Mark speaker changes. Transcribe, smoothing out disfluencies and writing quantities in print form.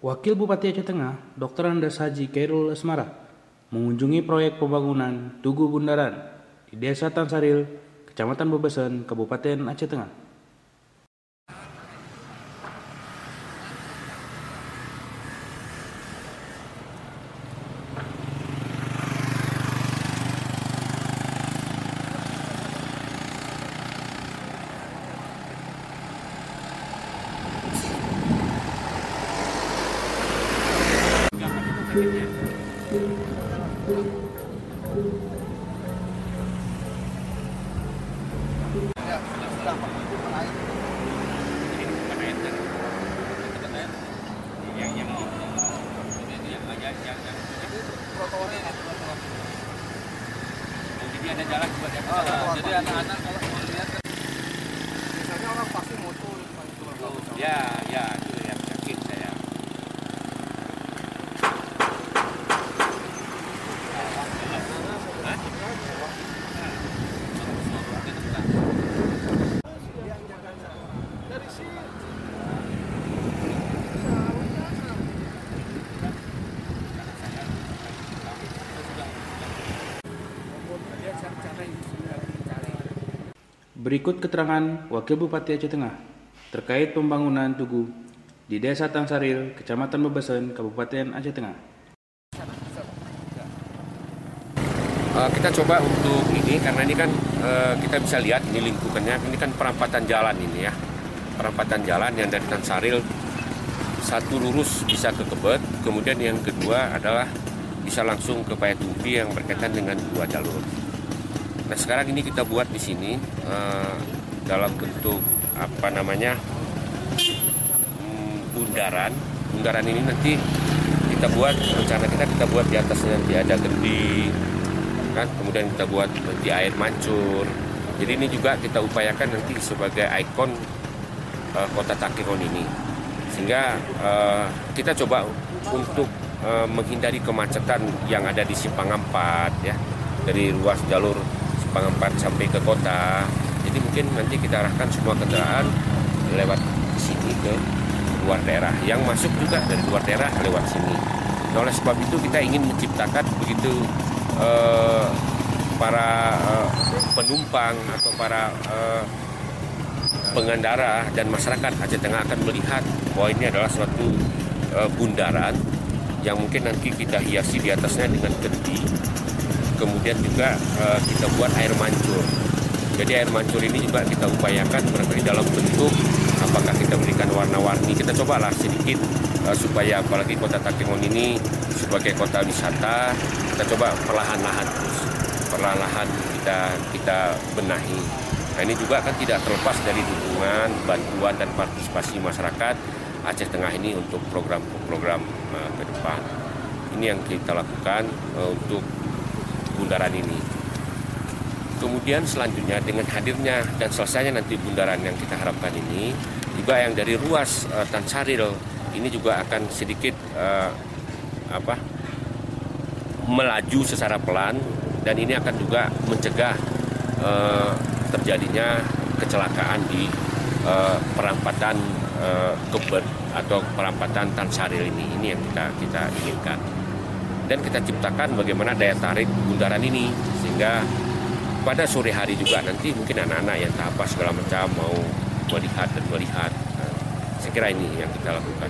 Speaker 1: Wakil Bupati Aceh Tengah, Dr. Andes Haji Khairul Asmara, mengunjungi proyek pembangunan Tugu Bundaran di Desa Tansaril, Kecamatan Bebesen, Kabupaten Aceh Tengah.
Speaker 2: Jadi ada jalan buat yang jadi anak-anak kalau melihat misalnya orang pasti motor ya itu yang yakin saya.
Speaker 1: Berikut keterangan Wakil Bupati Aceh Tengah terkait pembangunan tugu di Desa Tansaril, Kecamatan Bebesen, Kabupaten Aceh Tengah.
Speaker 3: Kita coba untuk ini karena ini kan kita bisa lihat ini lingkungannya, ini kan perampatan jalan ini ya, perampatan jalan yang dari Tansaril satu lurus bisa ke Kebet, kemudian yang kedua adalah bisa langsung ke Payatumpi yang berkaitan dengan dua jalur. Nah sekarang ini kita buat di sini dalam bentuk bundaran. Bundaran ini nanti kita buat, rencana kita buat di atasnya nanti ada gending, kan? Kemudian kita buat nanti air mancur. Jadi ini juga kita upayakan nanti sebagai ikon kota Takengon ini, sehingga kita coba untuk menghindari kemacetan yang ada di Simpang 4 ya, dari ruas jalur Simpang 4 sampai ke kota. Jadi mungkin nanti kita arahkan semua kendaraan lewat sini ke luar daerah, yang masuk juga dari luar daerah lewat sini. Nah, oleh sebab itu kita ingin menciptakan begitu para penumpang atau para pengendara dan masyarakat Aceh Tengah akan melihat bahwa ini adalah suatu bundaran yang mungkin nanti kita hiasi di atasnya dengan kendi. Kemudian juga kita buat air mancur. Jadi air mancur ini juga kita upayakan berada dalam bentuk apakah kita berikan warna-warni. Kita cobalah sedikit supaya apalagi kota Takengon ini sebagai kota wisata, kita coba perlahan-lahan kita benahi. Nah ini juga kan tidak terlepas dari dukungan, bantuan dan partisipasi masyarakat Aceh Tengah ini untuk program-program ke depan. Ini yang kita lakukan untuk bundaran ini. Kemudian selanjutnya dengan hadirnya dan selesainya nanti bundaran yang kita harapkan ini, juga yang dari ruas Tansaril ini juga akan sedikit melaju secara pelan, dan ini akan juga mencegah terjadinya kecelakaan di perampatan Kebet atau perampatan Tansaril ini yang kita inginkan. Dan kita ciptakan bagaimana daya tarik bundaran ini, sehingga pada sore hari juga nanti mungkin anak-anak yang tak apa segala macam mau melihat. Saya kira ini yang kita lakukan.